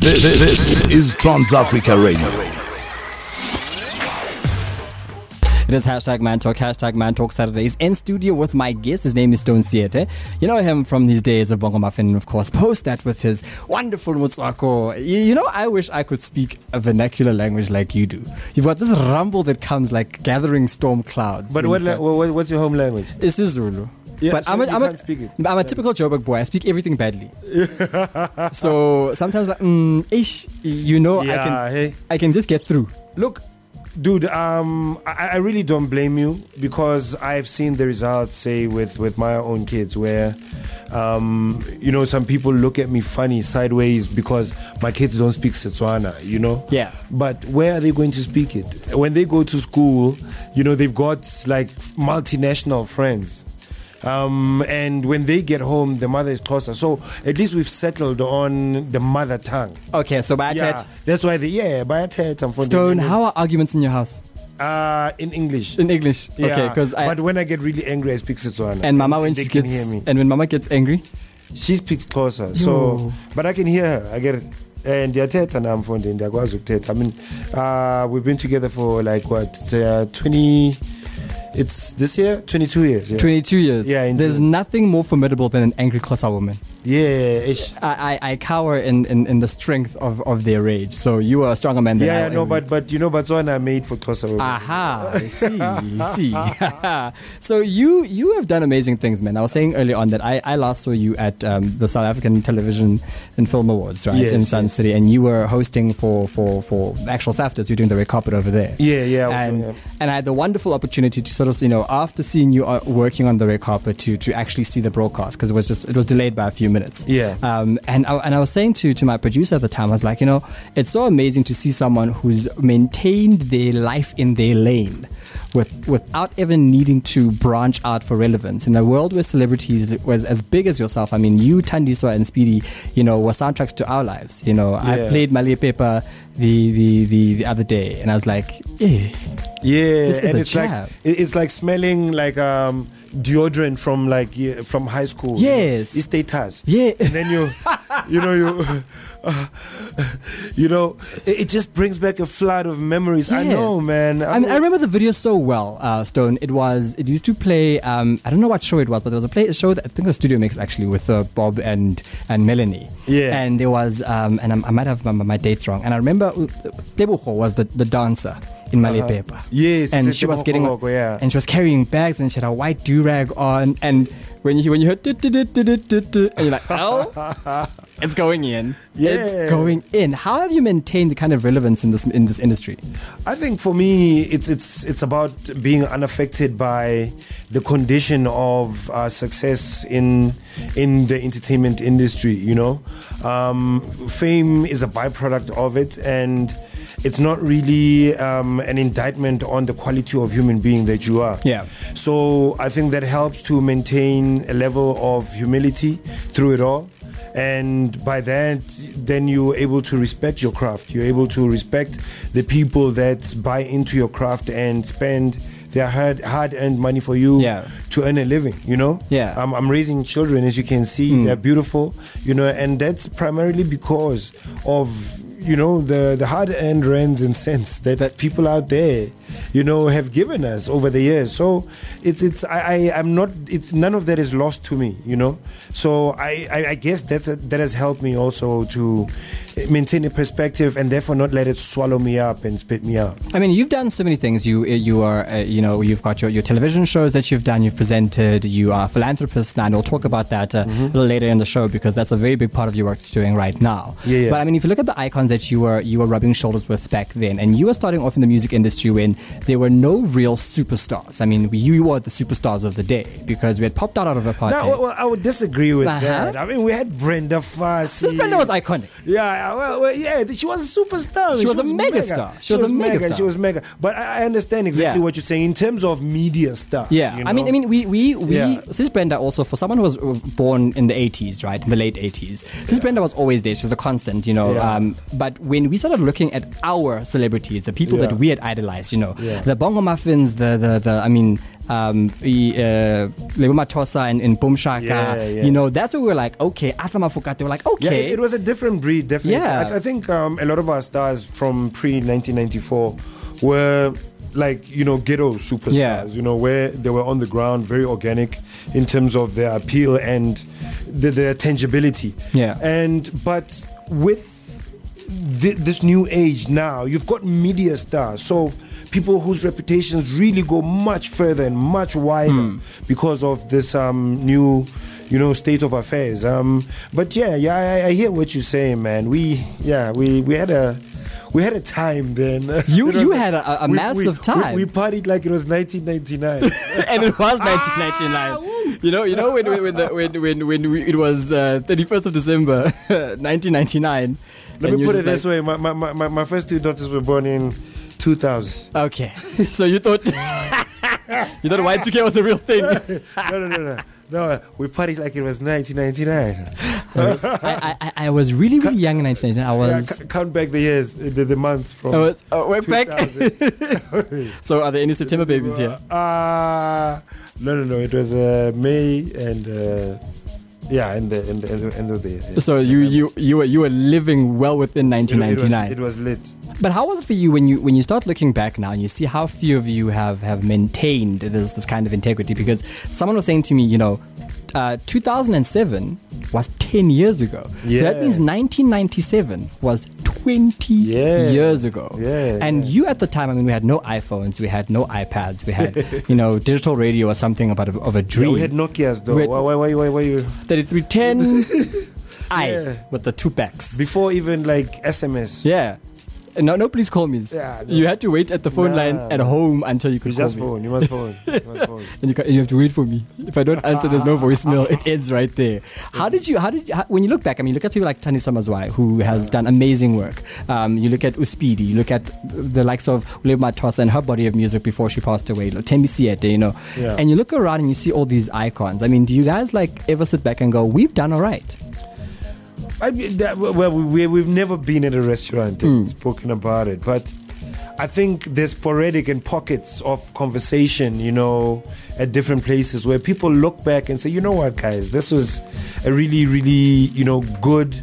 This is TransAfricaRadio. It is #Man Talk Saturdays. In studio with my guest. His name is Stoan Seate. You know him from these days of Bongo Maffin, of course. Post that with his wonderful Mutswako. You know, I wish I could speak a vernacular language like you do. You've got this rumble that comes like gathering storm clouds. But what's your home language? It's Zulu. Yeah, but so I'm a typical Joburg boy. I speak everything badly. So sometimes like, I can just get through. Look, dude, I really don't blame you, because I've seen the results, say, with my own kids, where, some people look at me funny sideways because my kids don't speak Setswana, Yeah. But where are they going to speak it? When they go to school, they've got like multinational friends. And when they get home, the mother is Xhosa. So at least we've settled on the mother tongue. Okay, so by that's why by Stoan, how are arguments in your house? In English. In English, yeah. Okay. But when I get really angry, I speak Setswana. And Mama, when Mama gets angry, she speaks Xhosa. So, but I can hear her. I get it. And we've been together for like 20. It's this year, 22 years. Yeah. 22 years. Yeah. There's nothing more formidable than an angry Xhosa woman. Yeah. I cower in the strength of their rage. So you are a stronger man than I am. Yeah, but Botswana made for Xhosa women. Aha, I see. So you have done amazing things, man. I was saying earlier on that I last saw you at the South African Television and Film Awards, right? Yes, in Sun City, and you were hosting for the actual SAFTAs. You're doing the red carpet over there. Yeah. And I had the wonderful opportunity to sort of, after seeing you working on the red carpet, to actually see the broadcast, because it was delayed by a few minutes. Yeah. And I was saying to my producer at the time, I was like, it's so amazing to see someone who's maintained their life in their lane without ever needing to branch out for relevance. In a world where celebrities was as big as yourself, I mean, you, Thandiswa and Speedy, were soundtracks to our lives. I played Mali Paper the other day, and I was like, this is it's like smelling like deodorant from high school. Yes. Status. Yeah. And then it just brings back a flood of memories. Yes. I know, man. I remember the video so well, Stoan. It used to play, I don't know what show it was, but there was a show that I think was Studio Mix, actually, with Bob and Melanie. Yeah. And there was, and I might have my dates wrong, and I remember Tebucho was the dancer in Mali Paper. Yes. And she was and she was carrying bags, and she had a white do-rag on, and when you heard and you're like, oh, it's going in. Yeah. It's going in. How have you maintained the kind of relevance in this industry? I think for me, it's about being unaffected by the condition of success in the entertainment industry. Fame is a byproduct of it, and it's not really an indictment on the quality of human being that you are. Yeah. So I think that helps to maintain a level of humility through it all. And by that, then you're able to respect your craft. You're able to respect the people that buy into your craft and spend their hard-earned money for you to earn a living, Yeah. I'm raising children, as you can see. They're beautiful, and that's primarily because of the hard-earned rands and cents that people out there, have given us over the years. So none of that is lost to me, So I guess that has helped me also to maintain a perspective and therefore not let it swallow me up and spit me out. I mean, you've done so many things. You are, you've got your television shows that you've done. You've presented. You are a philanthropist now, and we'll talk about that a little later in the show, because that's a very big part of your work that you're doing right now. Yeah. But I mean, if you look at the icons that you were rubbing shoulders with back then, and you were starting off in the music industry when there were no real superstars. I mean, you were the superstars of the day, because we had popped out of apartheid. No, well, I would disagree with that. I mean, we had Brenda Fassie. Brenda was iconic. Yeah, she was a superstar. She was a megastar. She was mega. But I understand exactly what you're saying in terms of media stuff. Yeah, I mean, we since Brenda also, for someone who was born in the 80s, right, in the late 80s, since Brenda was always there, she was a constant, but But when we started looking at our celebrities, the people that we had idolized, the Bongo Maffins, Leroy Marc and Boom Shaka, that's where we were like, okay, Atama Fukate, we're like, okay. Yeah, it was a different breed, definitely. Yeah. I think a lot of our stars from pre-1994 were like, ghetto superstars, where they were on the ground, very organic in terms of their appeal and their tangibility. Yeah. But with this new age now, you've got media stars. So people whose reputations really go much further and much wider because of this new state of affairs. But I hear what you're saying, man. We had a time then. You had a massive time. We partied like it was 1999, and it was 1999. when it was 31st of December, 1999. Let me put it this way: my first two daughters were born in 2000. Okay, so you thought Y2K was a real thing? No, we partied like it was 1999. I was really young in 1999. I was count back the years, the months from. Went back. So are there any September babies here? No. It was May and. In the end of the year. Yeah. So you were living well within 1999. It was lit. But how was it for you when you start looking back now and you see how few of you have maintained this kind of integrity? Because someone was saying to me, 2007 was 10 years ago. Yeah. So that means 1997 was 20 years ago. Yeah. And you at the time, we had no iPhones, we had no iPads, we had, digital radio was something of a dream. Yeah, we had Nokias though. Why you? 3310 with the 2 packs. Before even like SMS. Yeah. No, please call me. Yeah, no. You had to wait at the phone line at home until you could call me. You must phone. And you have to wait for me. If I don't answer, there's no voicemail. It ends right there. How did you when you look back, you look at people like Thaniswa Mazwai, who has done amazing work. You look at Uspidi, you look at the likes of Leroy Marc and her body of music before she passed away, Stoan Seate, and you look around and you see all these icons. Do you guys ever sit back and go, we've done all right? We've never been at a restaurant and spoken about it, but I think there's sporadic and pockets of conversation, at different places where people look back and say, you know what, guys, this was a really, really, good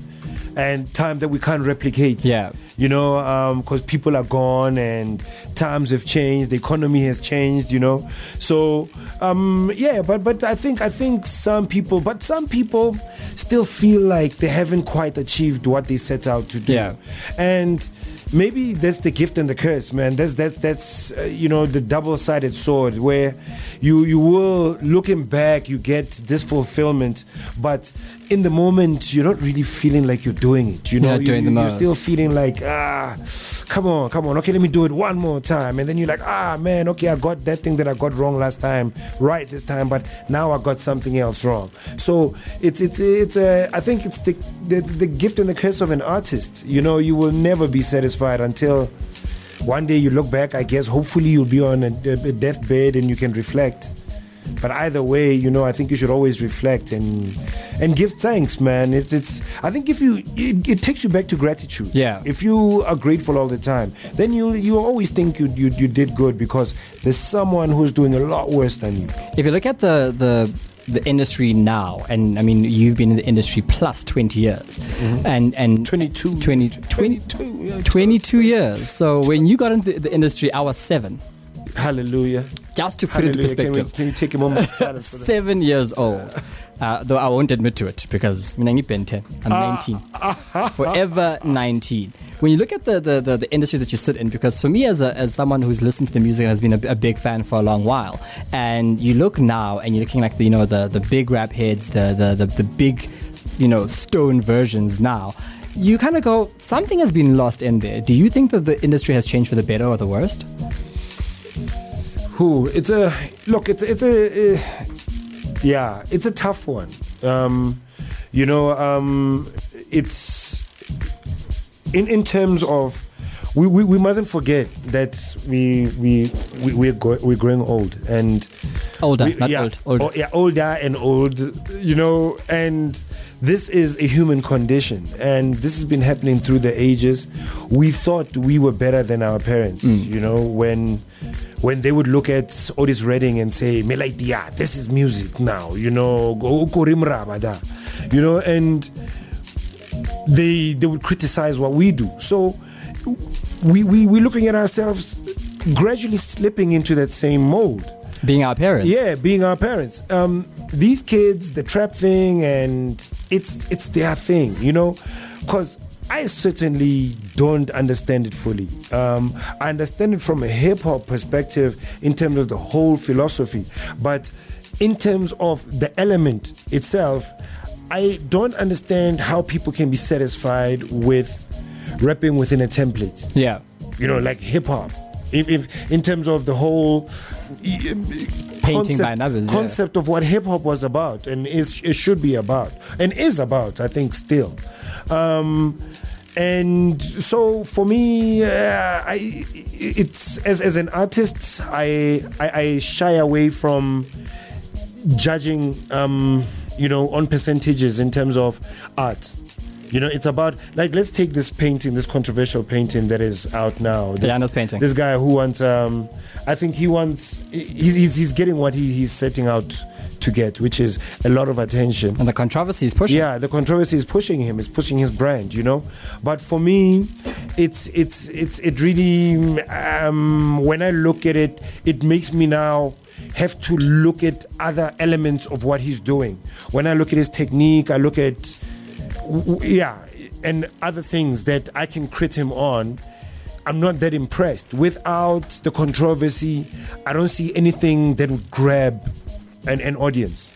and time that we can't replicate. Yeah. Because people are gone and times have changed, the economy has changed, So, but I think some people still feel like they haven't quite achieved what they set out to do. Yeah. And maybe that's the gift and the curse, man. That's the double-sided sword where you will, looking back, you get this fulfillment, but in the moment you're not really feeling like you're doing it. You're still feeling like, come on, okay, let me do it one more time, and then you're like, man, okay, I got that thing that I got wrong last time right this time, but now I got something else wrong. So I think it's the gift and the curse of an artist. You will never be satisfied until one day you look back. I guess hopefully you'll be on a deathbed and you can reflect. But either way, I think you should always reflect and give thanks, man. I think it takes you back to gratitude. Yeah. If you are grateful all the time, then you always think you did good because there's someone who's doing a lot worse than you. If you look at the industry now, and you've been in the industry plus 20 years, and 22 years. So when you got into the industry, I was 7. Hallelujah. Just to put it into perspective. Can we take a moment of silence for that? 7 years old. Though I won't admit to it because I'm 19. Forever 19. When you look at the industries that you sit in, because for me as someone who's listened to the music and has been a big fan for a long while, and you look now and you're looking like the big rap heads, the big Stone versions now, you kind of go, something has been lost in there. Do you think that the industry has changed for the better or the worst? It's a tough one. It's in terms of we mustn't forget that we're growing old and older. older and old, and this is a human condition, and this has been happening through the ages. We thought we were better than our parents, you know, when they would look at Otis Redding and say, "Melaitia, this is music now," you know, go korimrabada, you know, and they would criticize what we do. So we're looking at ourselves gradually slipping into that same mold. Being our parents. Yeah, being our parents. These kids, the trap thing, and it's their thing, you know, because I certainly don't understand it fully. I understand it from a hip-hop perspective in terms of the whole philosophy, but in terms of the element itself, I don't understand how people can be satisfied with rapping within a template. Yeah. You know, like hip-hop. If in terms of the whole painting by others, concept of what hip hop was about and it should be about and is about, I think, still. And so for me, it's as an artist, I shy away from judging, you know, on percentages in terms of art. You know, it's about, like, let's take this painting, this controversial painting that is out now. Ayanda's painting. This guy who wants, I think he's getting what he's setting out to get, which is a lot of attention. And the controversy is pushing. Yeah, the controversy is pushing him. It's pushing his brand, you know. But for me, it really, when I look at it, it makes me now have to look at other elements of what he's doing. When I look at his technique, I look at and other things that I can crit him on. I'm not that impressed. Without the controversy, I don't see anything that would grab an audience,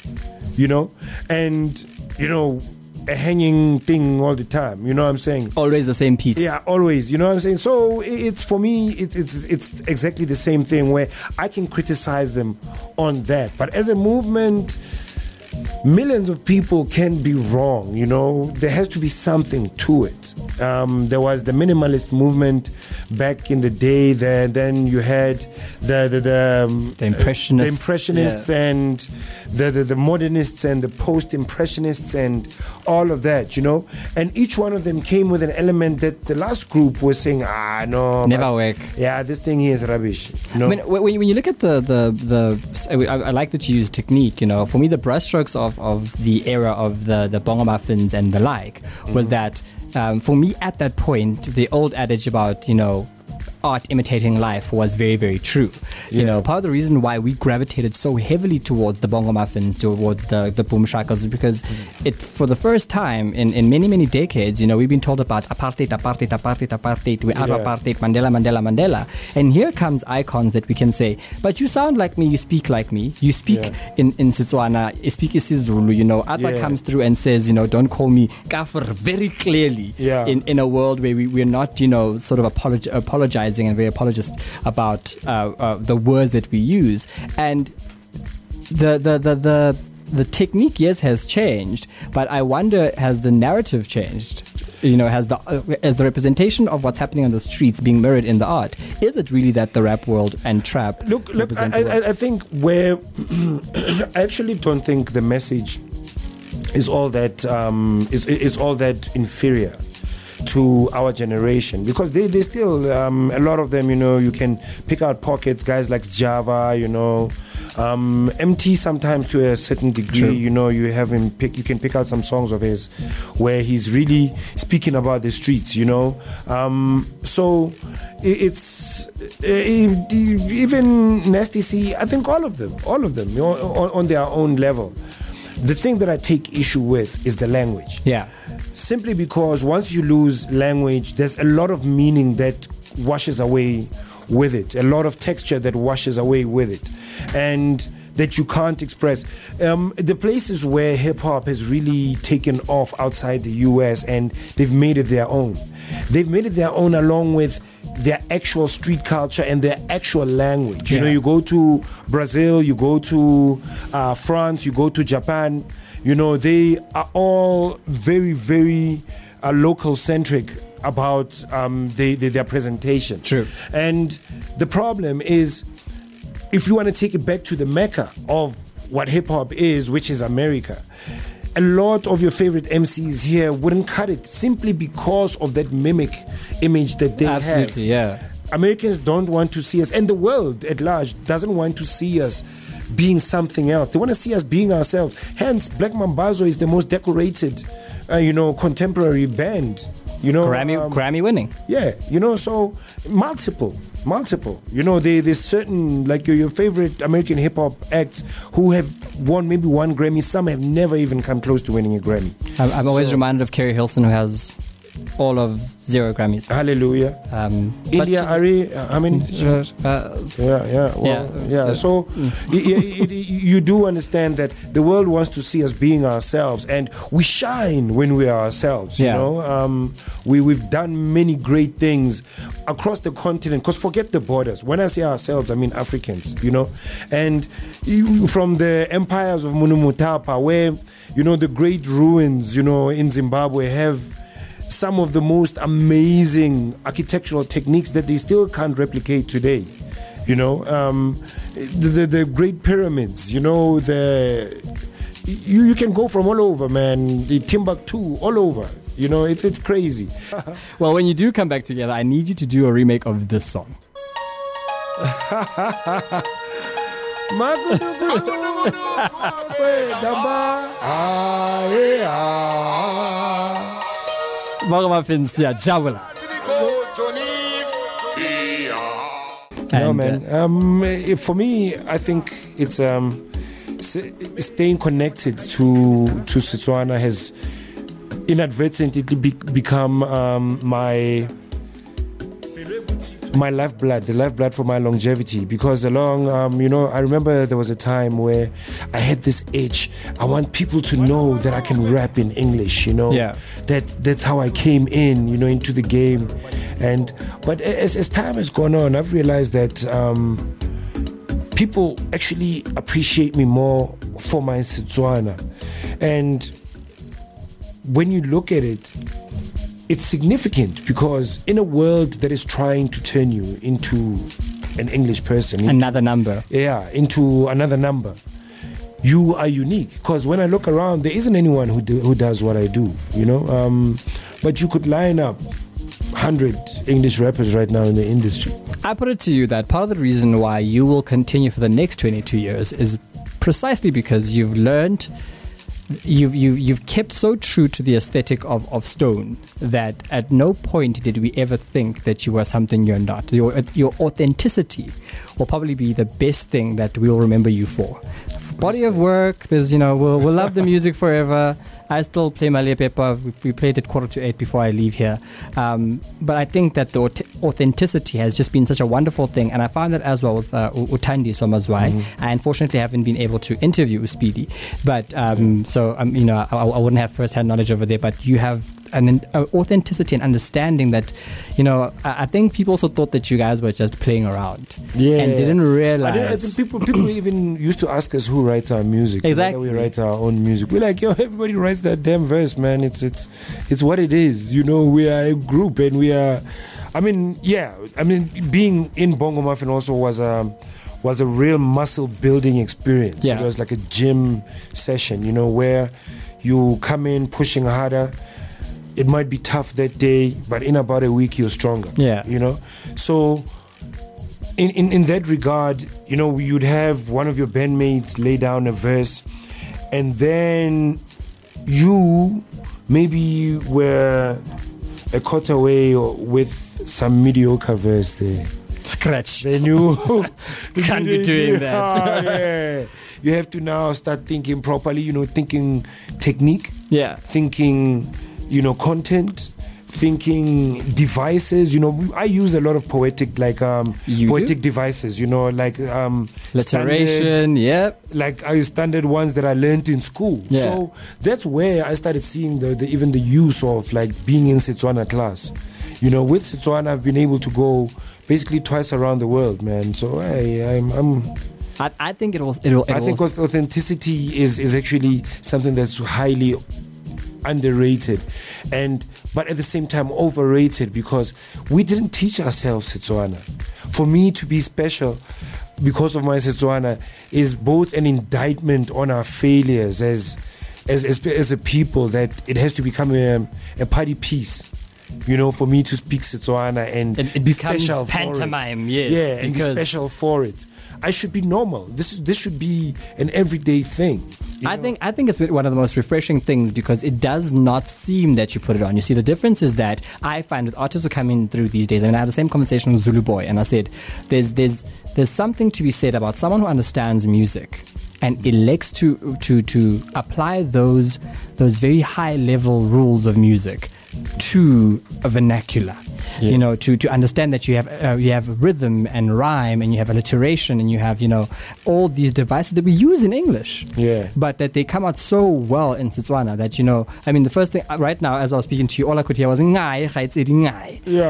you know? And, you know, a hanging thing all the time, you know what I'm saying? Always the same piece. Yeah, always, you know what I'm saying? So it's, for me, it's exactly the same thing where I can criticize them on that. But as a movement, millions of people can be wrong, you know. There has to be something to it. There was the minimalist movement back in the day. Then you had the impressionists and the modernists and the post-impressionists and all of that, you know. And each one of them came with an element that the last group was saying, no, never work. Yeah, this thing here is rubbish. You know? When you look at I like that you use technique. You know, for me, the brushstrokes of the era of the Bongo Maffins and the like was that. For me, at that point, the old adage about, you know, art imitating life was very, very true. You know, part of the reason why we gravitated so heavily towards the Bongo Maffins, towards the Boom Shakas, is because it, for the first time in many, many decades, you know, we've been told about apartheid, we are apartheid, Mandela. And here comes icons that we can say, but you sound like me, you speak like me, you speak in Setswana, you speak isiZulu, you know. Ata comes through and says, you know, don't call me kafir, very clearly in a world where we're not, you know, sort of apologizing and very apologist about the words that we use. And the technique, yes, has changed, but I wonder, has the narrative changed? You know, has the representation of what's happening on the streets being mirrored in the art? Is it really that the rap world and trap look I think where I actually don't think the message is all that is all that inferior to our generation, because they still a lot of them, you know, you can pick out pockets, guys like Java, you know, MT sometimes to a certain degree. True. You know, you can pick out some songs of his where he's really speaking about the streets, you know. So it's even Nasty C, I think all of them, you know, on their own level. The thing that I take issue with is the language. Yeah. Simply because once you lose language, there's a lot of meaning that washes away with it, a lot of texture that washes away with it, and that you can't express. The places where hip-hop has really taken off outside the US, and they've made it their own. They've made it their own along with their actual street culture and their actual language. You know, you go to Brazil, you go to France, you go to Japan, you know, they are all very, very local-centric about their presentation. True. And the problem is, if you want to take it back to the mecca of what hip-hop is, which is America, a lot of your favorite MCs here wouldn't cut it simply because of that mimic image that they Absolutely, have. yeah. Americans don't want to see us, and the world at large doesn't want to see us being something else. They want to see us being ourselves. Hence, Black Mambazo is the most decorated, contemporary band. Grammy winning. Yeah, so multiple. There's certain, like your favorite American hip hop acts who have won maybe one Grammy. Some have never even come close to winning a Grammy. I'm always reminded of Kerry Hilson, who has all of 0 Grammys. Hallelujah. India Ari, I mean, So you do understand that the world wants to see us being ourselves, and we shine when we are ourselves. We've done many great things across the continent. Because forget the borders. When I say ourselves, I mean Africans. And from the empires of Munumutapa, where the great ruins, in Zimbabwe have some of the most amazing architectural techniques that they still can't replicate today. The Great Pyramids, you can go from all over, man. The Timbuktu, all over. It's crazy. Well, when you do come back together, I need you to do a remake of this song. Bongo Maffin siyajabula. No, man. For me, I think it's staying connected to Setswana has inadvertently become my lifeblood, the lifeblood for my longevity. Because I remember there was a time where I had this itch. I want people to know that I can rap in English. That's how I came in, into the game. But as time has gone on, I've realized that people actually appreciate me more for my Setswana. And when you look at it, it's significant because in a world that is trying to turn you into an English person, another number, into another number, you are unique. Because when I look around, there isn't anyone who does what I do, but you could line up 100 English rappers right now in the industry. I put it to you that part of the reason why you will continue for the next 22 years is precisely because you've learned. You've kept so true to the aesthetic of Stoan that at no point did we ever think that you were something you're not. Your authenticity will probably be the best thing that we'll remember you for. Body of work, there's we'll love the music forever. I still play my Lepepa. We played at 7:45 before I leave here. But I think that the authenticity has just been such a wonderful thing. And I found that as well with Utandi Somazwai. I unfortunately haven't been able to interview Speedy. But I wouldn't have first-hand knowledge over there. But you have an authenticity and understanding that, I think people also thought that you guys were just playing around. Yeah. And didn't realize. I think people even used to ask us who writes our music. Exactly. We write our own music. We're like, everybody writes that damn verse, man. It's what it is. We are a group and we are. Being in Bongo Maffin also was a real muscle building experience. Yeah. It was like a gym session, where you come in pushing harder. It might be tough that day, but in about a week you're stronger. Yeah. So in that regard, you'd have one of your bandmates lay down a verse, and then you maybe were a quarter away with some mediocre verse there. Scratch. Then you can't be doing that. Yeah. You have to now start thinking properly, thinking technique, thinking, content, thinking devices. I use a lot of poetic devices, alliteration, standard ones that I learned in school. Yeah. So that's where I started seeing even the use of being in Setswana class. With Setswana I've been able to go basically twice around the world, man. So I think it will. I think authenticity is actually something that's highly underrated, but at the same time overrated, because we didn't teach ourselves Setswana. For me to be special because of my Setswana is both an indictment on our failures as as a people that it has to become a party piece. For me to speak Setswana and it becomes special pantomime, for it. yes. Yeah, and be special for it. I should be normal. This should be an everyday thing. I think it's one of the most refreshing things because it does not seem that you put it on. You see, the difference is that I find with artists who come in through these days, I mean, I had the same conversation with Zulu Boy, and I said, there's something to be said about someone who understands music and elects to apply those very high level rules of music to a vernacular, to understand that you have rhythm and rhyme and you have alliteration and you have all these devices that we use in English, but that they come out so well in Setswana that I mean the first thing right now as I was speaking to you, all I could hear was ngai,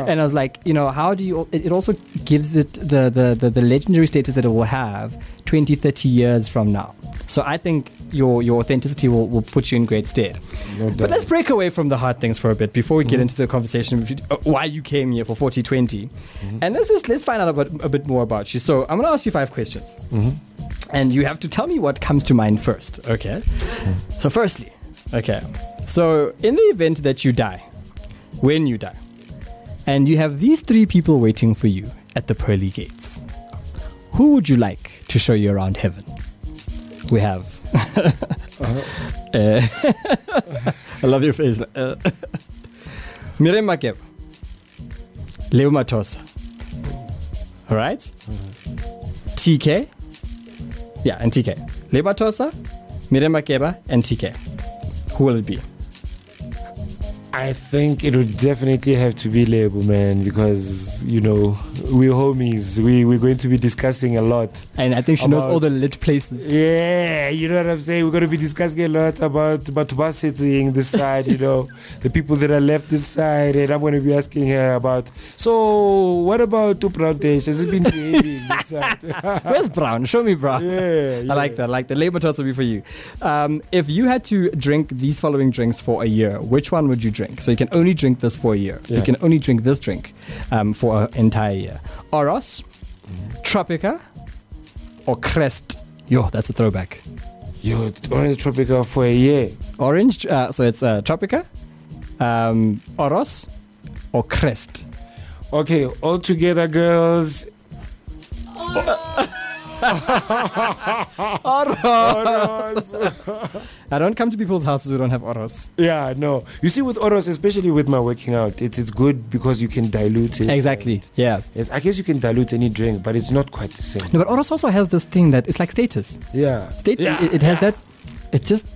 and I was like, how do you? It also gives it the legendary status that it will have 20-30 years from now. So I think your authenticity will put you in great stead. No doubt. But let's break away from the hard things for a bit before we get into the conversation why you came here for 4020. And let's find out a bit more about you. So I'm going to ask you 5 questions. And you have to tell me what comes to mind first, okay? So firstly, okay. So in the event that you die, when you die, and you have these 3 people waiting for you at the pearly gates, who would you like to show you around heaven? We have I love your face. Leroy Marc, Leo Matosa. All right? TK. Yeah, and TK. Leo Matosa, Leroy Marc, and TK. Who will it be? I think it would definitely have to be Lebo, man, because, we're homies. We're going to be discussing a lot. And I think she knows all the lit places. Yeah, you know what I'm saying? We're going to be discussing a lot about bus sitting this side, the people that are left this side. And I'm going to be asking her about, so what about Brown Dash? Has it been behaving this side? Where's Brown? Show me Brown. Yeah. I like that. Like the labor toss will be for you. If you had to drink these following drinks for a year, which one would you drink? So you can only drink this for a year. Yeah. You can only drink this drink for an entire year. Oros, Tropica, or Crest. Yo, that's a throwback. Yo, Orange Tropica for a year. Orange, so it's Tropica, Oros, or Crest. Okay, all together, girls. Oros. I don't come to people's houses who don't have Oros. Yeah, no. You see, with Oros, especially with my working out, it's good because you can dilute it. Exactly. Yeah. Yes, I guess you can dilute any drink, but it's not quite the same. No, but Oros also has this thing that it's like status. Yeah. It has that. It just.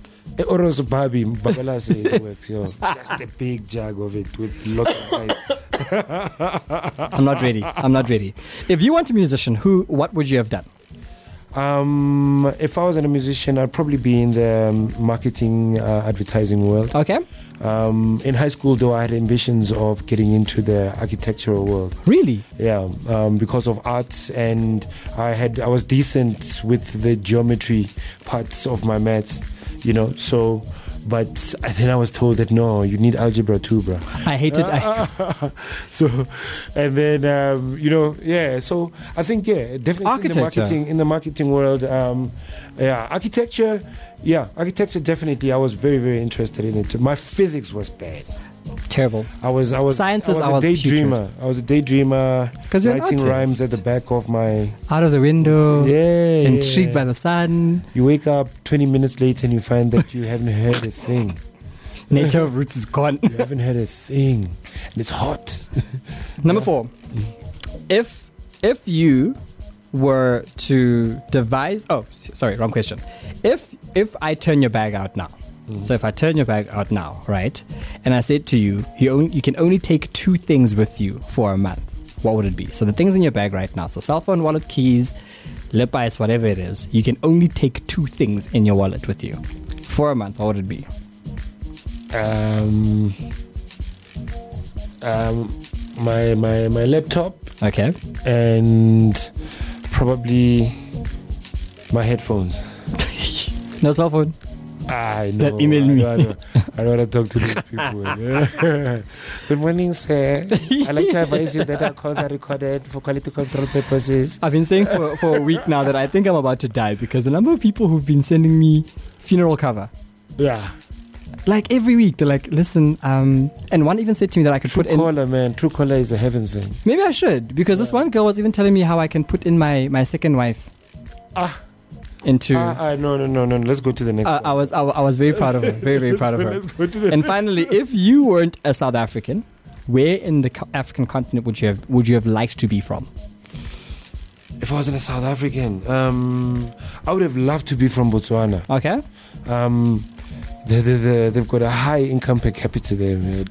Oros Babi, Babala say it works. Yo, just a big jug of it with lots of ice. I'm not ready. If you weren't a musician, what would you have done? If I wasn't a musician, I'd probably be in the marketing, advertising world. Okay. In high school, though, I had ambitions of getting into the architectural world. Really? Yeah, because of arts, and I was decent with the geometry parts of my maths, so. But then I was told that no, you need algebra too, bro. I hated So, and then So I think definitely in the marketing world, architecture definitely. I was very, very interested in it. My physics was bad. Terrible. I was a daydreamer. I was a daydreamer. Because you're writing rhymes at the back of my. Out of the window. Yeah. Intrigued by the sun. You wake up 20 minutes later and you find that you haven't heard a thing. Nature of roots is gone. You haven't heard a thing, and it's hot. Number 4. If you were to devise. Oh, sorry, wrong question. If I turn your bag out now. So if I turn your bag out now, right, and I said to you, you can only take 2 things with you for a month, what would it be? So the things in your bag right now, so cell phone, wallet, keys, lip ice, whatever it is, you can only take 2 things in your wallet with you for a month, what would it be? My laptop. Okay. And probably my headphones. No cell phone. I know. That email me. I don't want to talk to these people. Good morning, sir. I'd like to advise you that our calls are recorded for quality control purposes. I've been saying for a week now that I think I'm about to die because the number of people who've been sending me funeral cover. Yeah. Like every week, they're like, listen, and one even said to me that I could put in... Truecaller, man. Truecaller is a heaven sent. Maybe I should, because this one girl was even telling me how I can put in my second wife. Into... No. Let's go to the next one. I was very proud of her. Very, very proud of her. Let's go to the And finally, if you weren't a South African, where in the African continent would you have liked to be from? If I wasn't a South African, I would have loved to be from Botswana. Okay. They've got a high income per capita there, man.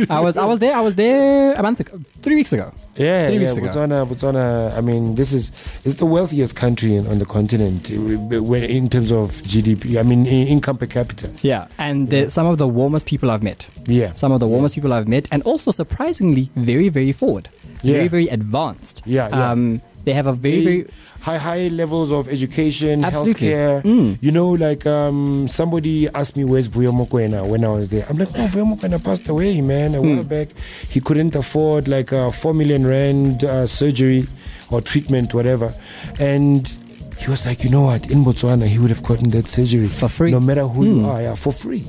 I was there a month ago, 3 weeks ago. 3 weeks ago. Botswana. I mean, it's the wealthiest country on the continent in terms of GDP. I mean, income per capita. Yeah, and some of the warmest people I've met. Yeah, some of the warmest people I've met, and also surprisingly very, very forward, very, very advanced. Yeah. They have a very high levels of education, absolutely. Healthcare. You know, like somebody asked me where's Vuyo Mokoena when I was there. I'm like, no, Vuyo Mokoena passed away, man, a while back. He couldn't afford like a 4 million rand surgery or treatment, whatever. And he was like, you know what? In Botswana, he would have gotten that surgery for free, no matter who you are, for free.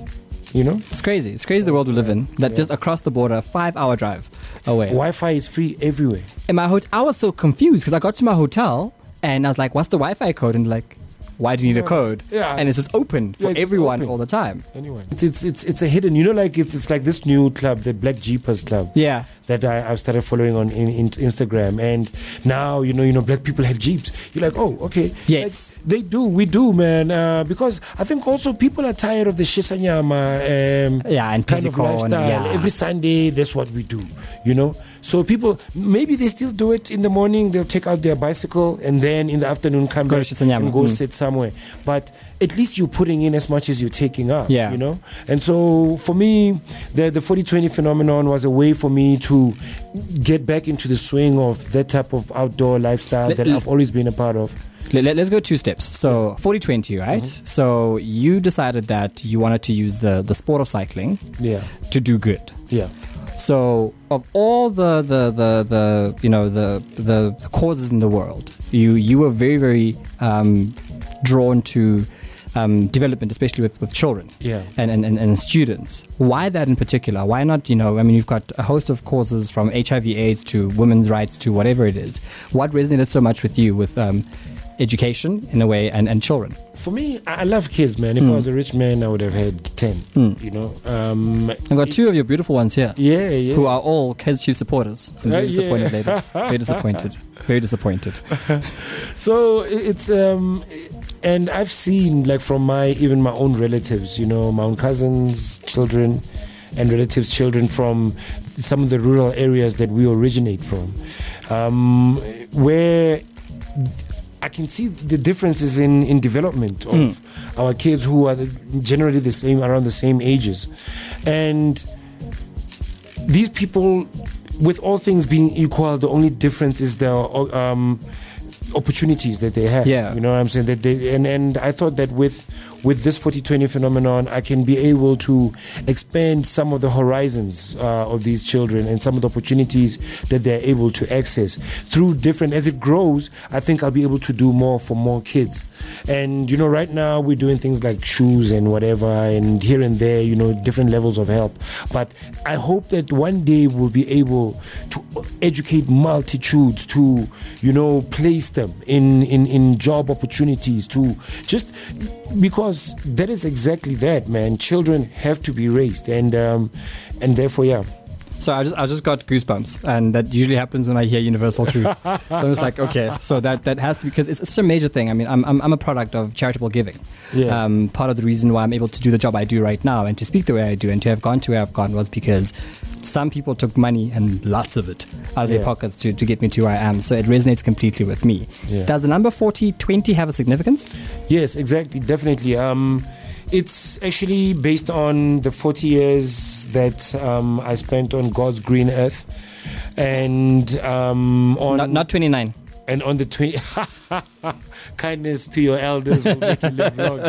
You know, it's crazy. It's crazy the world we live in. That just across the border, 5-hour drive away. Wi-Fi is free everywhere. In my hotel, I was so confused because I got to my hotel and I was like, "What's the Wi-Fi code?" And like, "Why do you need a code?" Yeah, and it's just open for everyone all the time. Anyway, it's a hidden. You know, like it's like this new club, the Black Jeepers Club. Yeah. That I've started following on in Instagram, and now you know black people have jeeps. You're like, oh, okay, yes, like, we do, man. Because I think also people are tired of the shisanyama, and kind of lifestyle. Every Sunday, that's what we do, you know. So people maybe they still do it in the morning. They'll take out their bicycle and then in the afternoon come back and go sit somewhere. But at least you're putting in as much as you're taking out, you know. And so for me, the 40-20 phenomenon was a way for me to get back into the swing of that type of outdoor lifestyle that I've always been a part of. Let's go 2 steps. So 40-20, right? Mm-hmm. So you decided that you wanted to use the sport of cycling to do good. Yeah. So of all the causes in the world, you were very, very drawn to development, especially with children and students. Why that in particular? Why not, you've got a host of causes from HIV/AIDS to women's rights to whatever it is. What resonated so much with you with education in a way and children? For me, I love kids, man. If I was a rich man, I would have had 10, you know. I've got 2 of your beautiful ones here. Yeah. Who are all Kaizer Chiefs supporters. I'm very disappointed, ladies. Very disappointed. Very disappointed. So it's... and I've seen, like, from my own relatives, you know, my own cousins' children and relatives' children from some of the rural areas that we originate from, where I can see the differences in development of our kids who are generally the same, around the same ages. And these people, with all things being equal, the only difference is the opportunities that they have. You know what I'm saying? That they and I thought that with this 40-20 phenomenon, I can be able to expand some of the horizons of these children and some of the opportunities that they're able to access through different, as it grows, I think I'll be able to do more for more kids. And, you know, right now we're doing things like shoes and whatever, and here and there, you know, different levels of help. But I hope that one day we'll be able to educate multitudes, to, you know, place them in job opportunities, to just because that is exactly that, man. Children have to be raised, and therefore, So I just got goosebumps, and that usually happens when I hear universal truth. So I'm just like, okay, so that has to be, because it's such a major thing. I mean, I'm a product of charitable giving. Part of the reason why I'm able to do the job I do right now and to speak the way I do and to have gone to where I've gone was because some people took money, and lots of it, out of their pockets to get me to where I am. So it resonates completely with me. Does the number 40-20 have a significance? Yes, exactly, definitely. It's actually based on the 40 years that I spent on God's green earth, and on not 29. And on the 20, kindness to your elders will make you live long.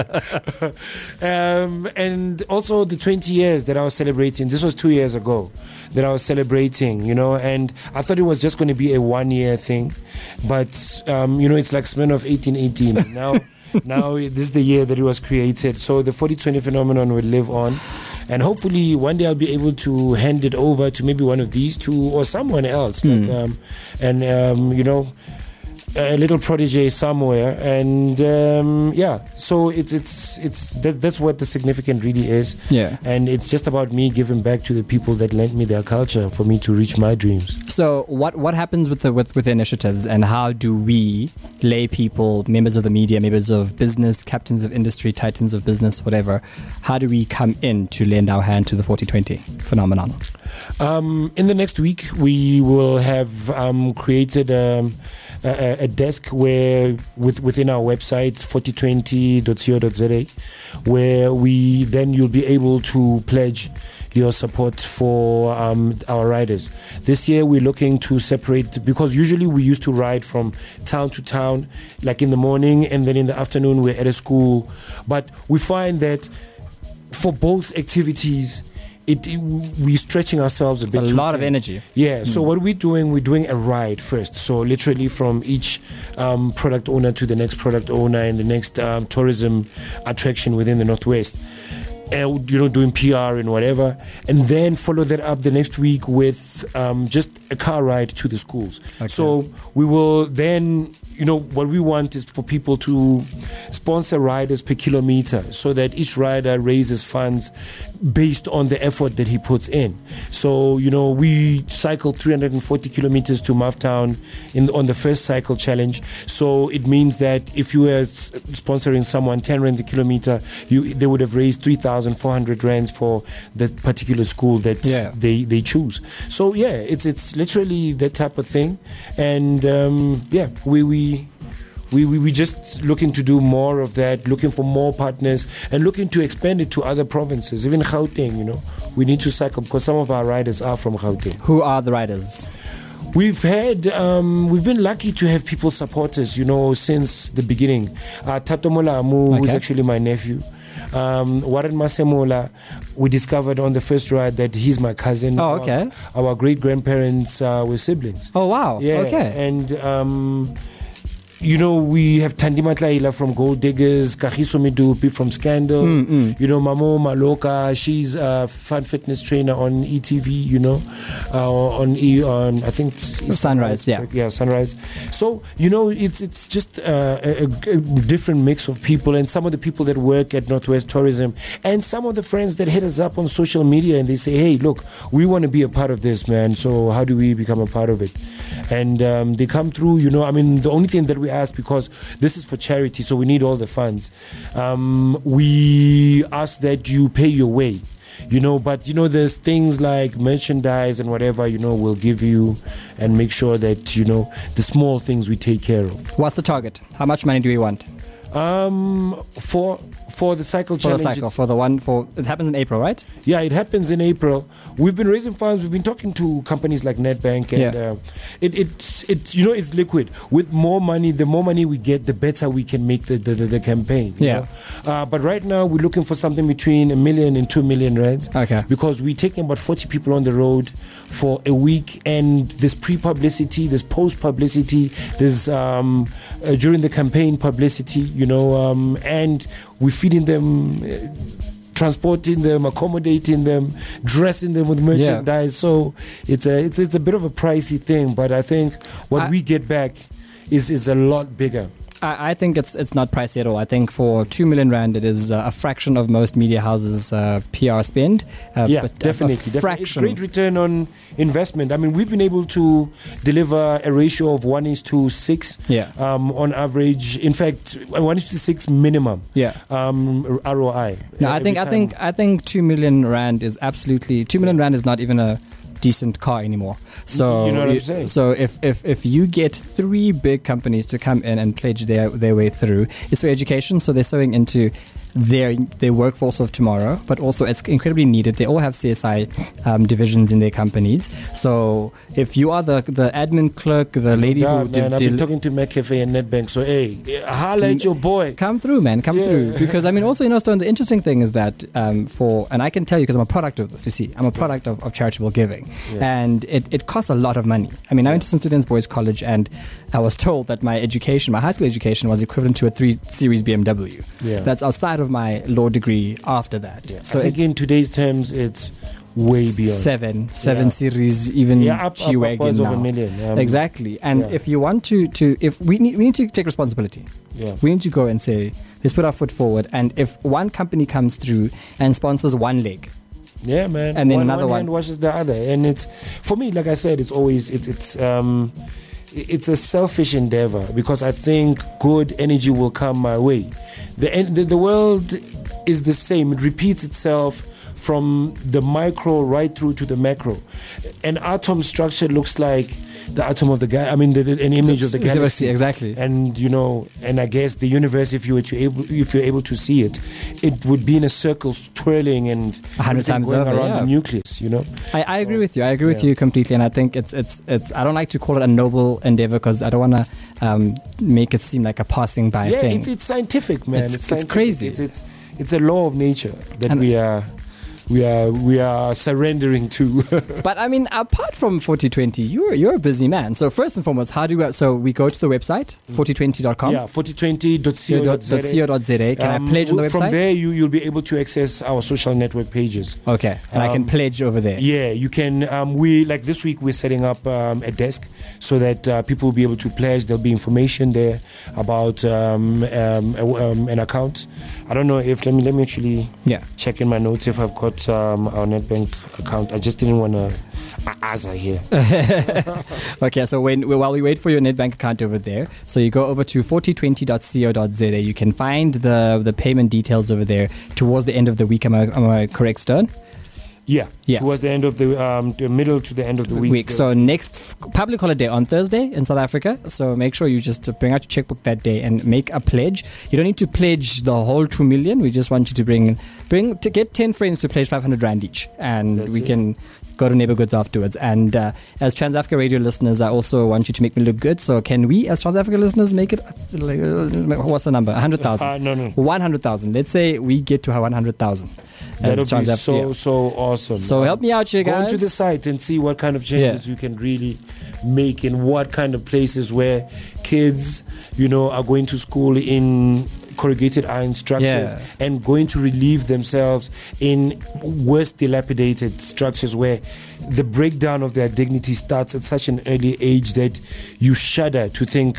And also the 20 years that I was celebrating. This was 2 years ago that I was celebrating, you know, and I thought it was just going to be a 1 year thing, but you know, it's like Smirnoff 1818. Now Now this is the year that it was created. So the 40-20 phenomenon will live on. And hopefully one day I'll be able to hand it over to maybe one of these two or someone else. Like, a little protege somewhere. And so that's what the significant really is. Yeah. And it's just about me giving back to the people that lent me their culture for me to reach my dreams. So what happens with the initiatives, and how do we, lay people, members of the media, members of business, captains of industry, titans of business, whatever, how do we come in to lend our hand to the 40-20 phenomenon? In the next week, we will have created a desk where within our website 4020.co.za, where you'll be able to pledge your support for our riders. This year we're looking to separate, because usually we used to ride from town to town, like in the morning, and then in the afternoon we're at a school. But we find that for both activities, we're stretching ourselves a bit. It's a lot of energy. Yeah. So what we're doing a ride first. So literally from each product owner to the next product owner and the next tourism attraction within the Northwest. Doing PR and whatever, and then follow that up the next week with just a car ride to the schools. Okay. So we will then, what we want is for people to sponsor riders per kilometer, so that each rider raises funds based on the effort that he puts in. So, we cycled 340 kilometers to Mufftown on the first cycle challenge. So it means that if you were sponsoring someone 10 rands a kilometer, they would have raised 3,400 rands for that particular school that they choose. So it's literally that type of thing. And we just looking to do more of that, looking for more partners, and looking to expand it to other provinces, even Gauteng. We need to cycle, because some of our riders are from Gauteng. Who are the riders? We've been lucky to have people support us, since the beginning. Tato Molamu, who's actually my nephew. Warren Masemola, we discovered on the first ride that he's my cousin. Oh, okay. Our great-grandparents were siblings. Oh, wow. Yeah. Okay. And we have Tandima Tlaila from Gold Diggers, Kagiso Midupi from Scandal, Mamo Maloka, she's a fun fitness trainer on ETV, on I think Sunrise, yeah, Sunrise. So, it's just a different mix of people, and some of the people that work at Northwest Tourism, and some of the friends that hit us up on social media and they say, hey, look, we want to be a part of this, man, so how do we become a part of it? And they come through, the only thing that we ask, because this is for charity, so we need all the funds, we ask that you pay your way, but there's things like merchandise and whatever, we'll give you, and make sure that the small things we take care of. What's the target? How much money do we want? For the cycle challenge. It happens in April, right? Yeah, it happens in April. We've been raising funds. We've been talking to companies like Nedbank, and it's liquid. With more money, the more money we get, the better we can make the campaign. But right now we're looking for something between 1 million and 2 million rands. Okay. Because we're taking about 40 people on the road for a week, and there's pre-publicity, there's post-publicity, there's during the campaign publicity, and we're feeding them, transporting them, accommodating them, dressing them with merchandise. So it's a bit of a pricey thing, but I think what we get back is a lot bigger. I think it's not pricey at all. I think for 2 million rand, it is a fraction of most media houses' PR spend. But definitely. It's great return on investment. I mean, we've been able to deliver a ratio of 1:6 on average. In fact, 1:6 minimum. ROI. No, I think 2 million rand is absolutely 2 million rand is not even a decent car anymore. So you know what I'm saying? So if you get 3 big companies to come in and pledge their way through, it's for education. So they're sowing into their workforce of tomorrow, but also it's incredibly needed. They all have CSI divisions in their companies. So if you are the admin clerk, the lady who I've been talking to McCafe and Nedbank, so hey, holla at your boy. Come through, man, come through. Because I mean, also, Stoan, the interesting thing is that and I can tell you because I'm a product of this, you see, I'm a product of charitable giving, and it costs a lot of money. I mean, I went to St. Stephen's Boys College, and I was told that my high school education was equivalent to a 3 Series BMW. That's outside of my law degree after that. So I think in today's terms, it's way beyond 7 Series, even G-Wagon now. Of $1 million. Exactly. And if you want to if we need to take responsibility. We need to go and say, let's put our foot forward. And if one company comes through and sponsors one leg, man, and then another one washes the other, and it's, for me, like I said, it's always it's a selfish endeavor, because I think good energy will come my way. The world is the same; it repeats itself from the micro right through to the macro. An atom structure looks like the atom of the an image of the galaxy. Exactly. And and I guess the universe, if you're able to see it, it would be in a circle, twirling and 100 times going over, around the nucleus. I agree with you. I agree with you completely, and I think it's. I don't like to call it a noble endeavor because I don't want to make it seem like a passing by thing. It's scientific, man. It's crazy. It's a law of nature that we are surrendering to. But I mean, apart from 4020, you're a busy man. So first and foremost, how do we? So we go to the website 4020.com. 4020.co.za. Can I pledge on the website? From there, you'll be able to access our social network pages. Okay, and I can pledge over there. Yeah, you can. We like this week we're setting up a desk so that people will be able to pledge. There'll be information there about an account. I don't know if let me actually check in my notes if I've got our Nedbank account. I just didn't want to here. Okay, so while we wait for your Nedbank account over there, so you go over to 4020.co.za. You can find the payment details over there towards the end of the week. Am I correct, Stoan? Yeah, towards the end of the middle to the end of the week. So next public holiday on Thursday in South Africa. So make sure you just bring out your checkbook that day and make a pledge. You don't need to pledge the whole 2 million. We just want you to get 10 friends to pledge 500 Rand each, and we can go to Neighbor Goods afterwards. And as TransAfrica Radio listeners, I also want you to make me look good. So can we, as TransAfrica listeners, make it, what's the number? 100,000. No. 100,000. Let's say we get to 100,000. That would be so awesome. So help me out here, guys. Go to the site and see what kind of changes you can really make in what kind of places where kids, are going to school in corrugated iron structures and going to relieve themselves in worse dilapidated structures where the breakdown of their dignity starts at such an early age that you shudder to think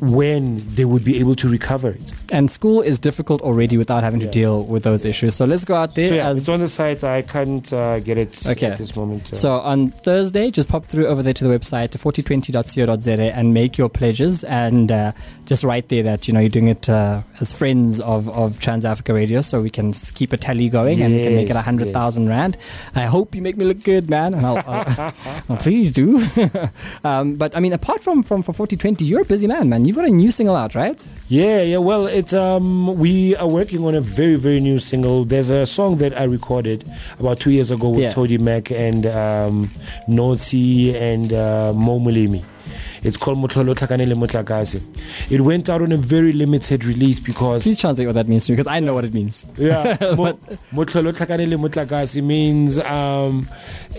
when they would be able to recover it. And school is difficult already without having to deal with those issues. So let's go out there. So it's on the site. I can't get it at this moment. So on Thursday, just pop through over there to the website, 4020.co.za, and make your pledges. And just write there that you're doing it as friends of TransAfrica Radio, so we can keep a tally going and we can make it 100,000 Rand. I hope you make me look good, man. And I'll please do. But I mean, apart from 4020, you're a busy man. You've got a new single out, right? Yeah. Well, it's we are working on a very, very new single. There's a song that I recorded about 2 years ago with Todi Mac and Notsi and Mo Mulemi. It's called Motlolo Tlakanele Motlakase. It went out on a very limited release because... Please translate what that means to me, because I know what it means. Yeah. Motlolo Tlakanele Motlakase means...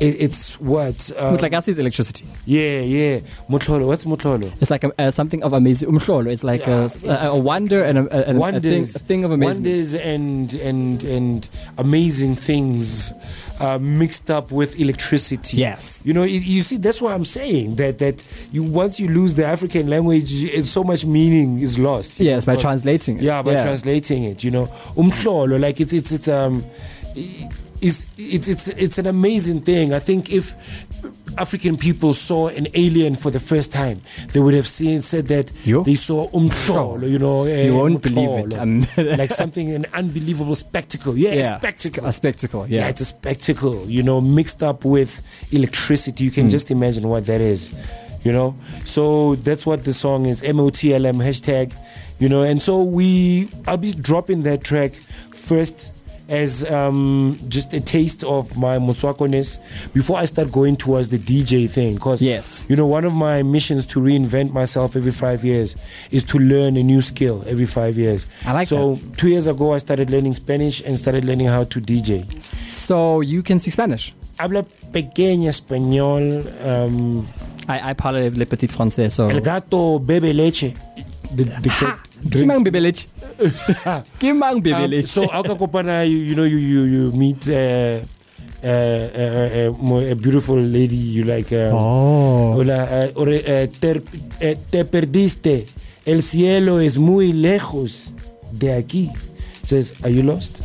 it's what? Motlakase is electricity. Yeah. Motlolo. What's Motlolo? It's like something of amazing... Umhlolo. It's like a wonder and a thing of amazement. Wonders and amazing things mixed up with electricity. Yes. You see, that's what I'm saying. That once you lose the African language, so much meaning is lost. Yes, by translating it. Yeah, by translating it. Umhlolo, like it's an amazing thing. I think if African people saw an alien for the first time, they would have said that they saw umhlolo, you won't believe it. Like an unbelievable spectacle. A spectacle. A spectacle, Yeah, it's a spectacle, mixed up with electricity. You can just imagine what that is, So that's what the song is, MOTLM, hashtag And so I'll be dropping that track first as just a taste of my Motswako-ness before I start going towards the DJ thing. Because, one of my missions to reinvent myself every 5 years is to learn a new skill every 5 years. I like that. 2 years ago, I started learning Spanish and started learning how to DJ. So you can speak Spanish? Habla pequeño español. I parle le petit français. So. El gato bebe leche. Kimang bebe leche. Kimang bebe leche. So Alka you meet a beautiful lady you like. Te perdiste. El cielo es muy lejos de aquí. Says, are you lost?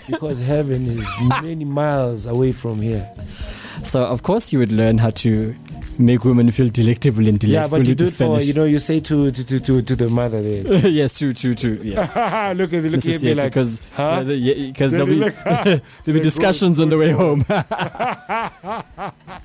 Because heaven is many miles away from here. So of course you would learn how to make women feel delectable and delightful. Yeah, but you do it for, you say to the mother there. Yes, true. Yes. Look at me like, because there'll be discussions on the way home.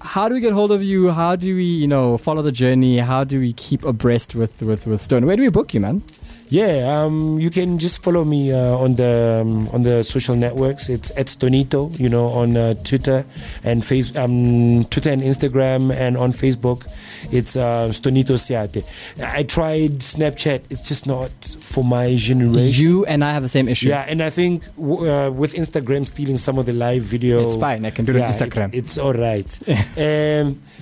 How do we get hold of you? How do we, follow the journey? How do we keep abreast with Stoan? Where do we book you, man? Yeah, you can just follow me on the social networks. It's at Stonito, on Twitter and Twitter and Instagram, and on Facebook, it's Stonito Seate. I tried Snapchat; it's just not for my generation. You and I have the same issue. Yeah, and I think with Instagram stealing some of the live video, it's fine. I can do it on Instagram. It's all right.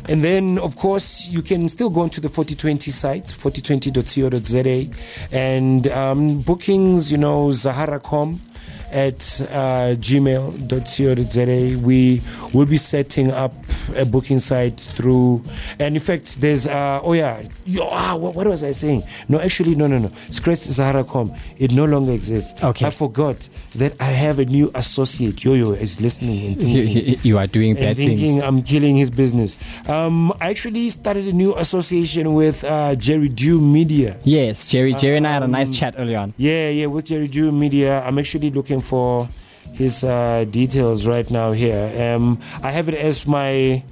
And then, of course, you can still go onto the 4020 site, 4020.co.za, and bookings, Zahara.com at gmail.co.za. We will be setting up a booking site through, and in fact, there's what was I saying? No, scratch Zahara.com. It no longer exists. Okay. I forgot that I have a new associate. Yo is listening and thinking you are doing bad things. I'm killing his business. I actually started a new association with Jerry Dew Media. Yes, Jerry and I had a nice chat early on. Yeah, with Jerry Dew Media. I'm actually looking for his details right now here. I have it as my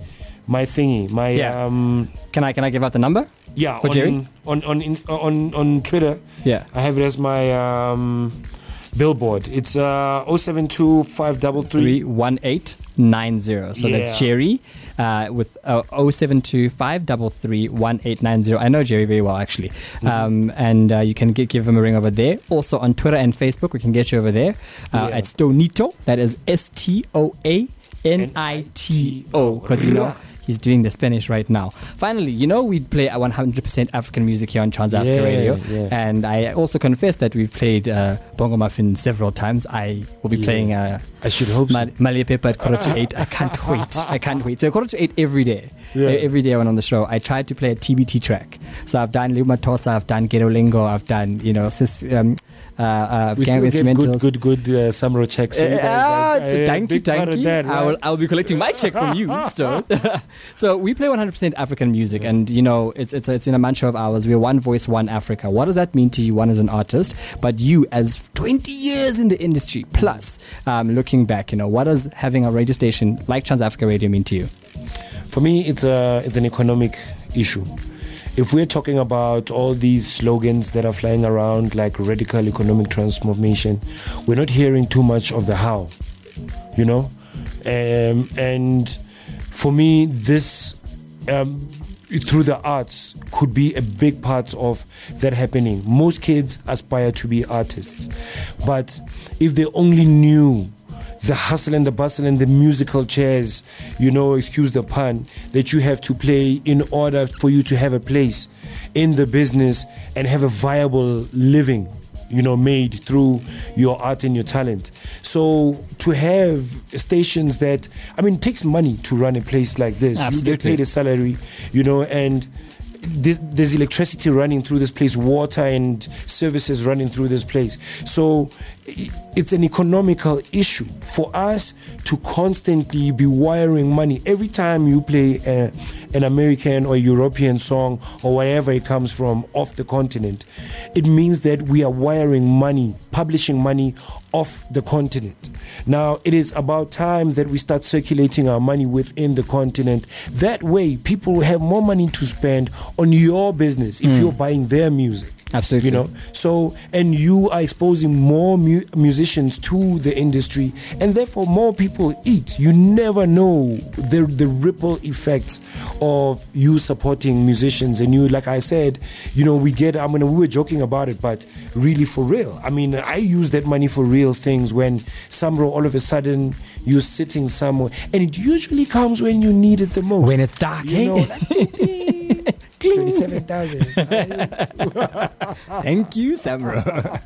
thingy. Can I give out the number? Yeah, for Jerry on Twitter. Yeah, I have it as my billboard. It's 072-533-1890. So that's Jerry with 072-533-1890. I know Jerry very well, actually. And you can give him a ring over there. Also on Twitter and Facebook, we can get you over there at Stonito. That is STOANITO, because he's doing the Spanish right now. Finally, we play 100% African music here on TransAfrica Radio. Yeah. And I also confess that we've played Bongo Maffin several times. I will be playing I should hope so. Malia Pepper at 8:15. I can't wait. So 8:15 every day. Yeah. Every day when on the show, I tried to play a TBT track. So I've done Luma Tosa, I've done Ghetto Lingo, I've done, Gang Instrumentals. Good Samro checks. So thank you. That, right? I'll be collecting my check from you, Stoan. So we play 100% African music, and it's in a mantra of ours. We're one voice, one Africa. What does that mean to you? One as an artist, but you as 20 years in the industry plus, looking back, what does having a radio station like TransAfrica Radio mean to you? For me, it's an economic issue. If we're talking about all these slogans that are flying around like radical economic transformation, we're not hearing too much of the how, and for me, this through the arts could be a big part of that happening. Most kids aspire to be artists, but if they only knew the hustle and the bustle and the musical chairs, excuse the pun, that you have to play in order for you to have a place in the business and have a viable living, made through your art and your talent. So to have stations that, it takes money to run a place like this. Absolutely. You get paid a salary, and there's electricity running through this place, water and services running through this place. So it's an economical issue for us to constantly be wiring money. Every time you play an American or European song or wherever it comes from off the continent, it means that we are wiring money, publishing money off the continent. Now, it is about time that we start circulating our money within the continent. That way, people will have more money to spend on your business if you're buying their music. Absolutely. You know, so, and you are exposing more musicians to the industry, and therefore more people eat. You never know the ripple effects of you supporting musicians. And you, like I said, you know, we were joking about it, but really for real. I mean, I use that money for real things when somehow all of a sudden you're sitting somewhere, and it usually comes when you need it the most. When it's dark, you know, like, 27,000. Thank you, Samro.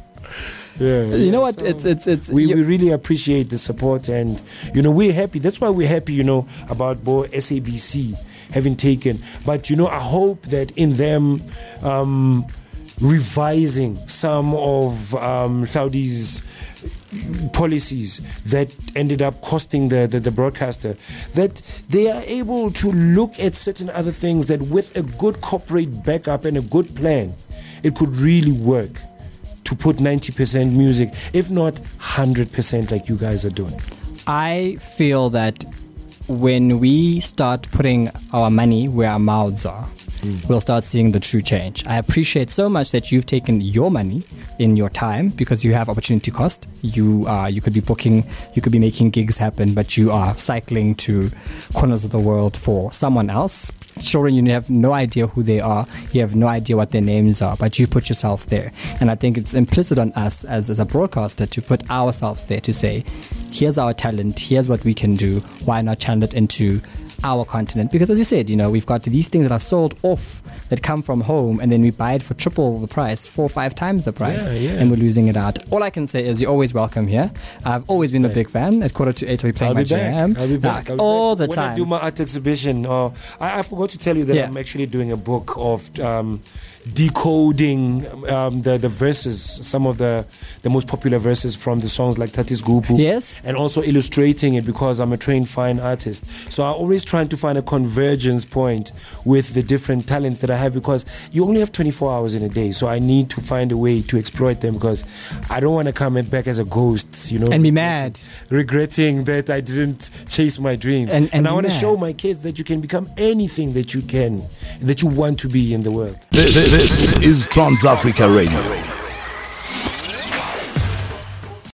Yeah, you know what? So it's we really appreciate the support, and you know, we're happy. That's why we're happy, you know, about SABC having taken. But you know, I hope that in them revising some of Saudi's policies that ended up costing the broadcaster, that they are able to look at certain other things that with a good corporate backup and a good plan, it could really work to put 90% music, if not 100% like you guys are doing. I feel that when we start putting our money where our mouths are, we'll start seeing the true change. I appreciate so much that you've taken your money in your time, because you have opportunity cost. You could be booking, you could be making gigs happen, but you are cycling to corners of the world for someone else. Children, you have no idea who they are. You have no idea what their names are, but you put yourself there. And I think it's implicit on us as a broadcaster to put ourselves there, to say, here's our talent, here's what we can do. Why not channel it into our continent? Because as you said, you know, we've got these things that are sold off, that come from home, and then we buy it for triple the price, 4 or 5 times the price, and we're losing it out. All I can say is you're always welcome here. I've always been a big fan. At 7:45 we're playing my jam. I'll be back all the when time. I do my art exhibition. I forgot to tell you that I'm actually doing a book of decoding the verses, some of the most popular verses from the songs like Tatis Gupu. Yes. And also illustrating it, because I'm a trained fine artist. So I'm always trying to find a convergence point with the different talents that I have, because you only have 24 hours in a day. So I need to find a way to exploit them, because I don't want to come back as a ghost, you know. And be mad. Regretting that I didn't chase my dreams. And I want to show my kids that you can become anything that you want to be in the world. This is TransAfrica Radio.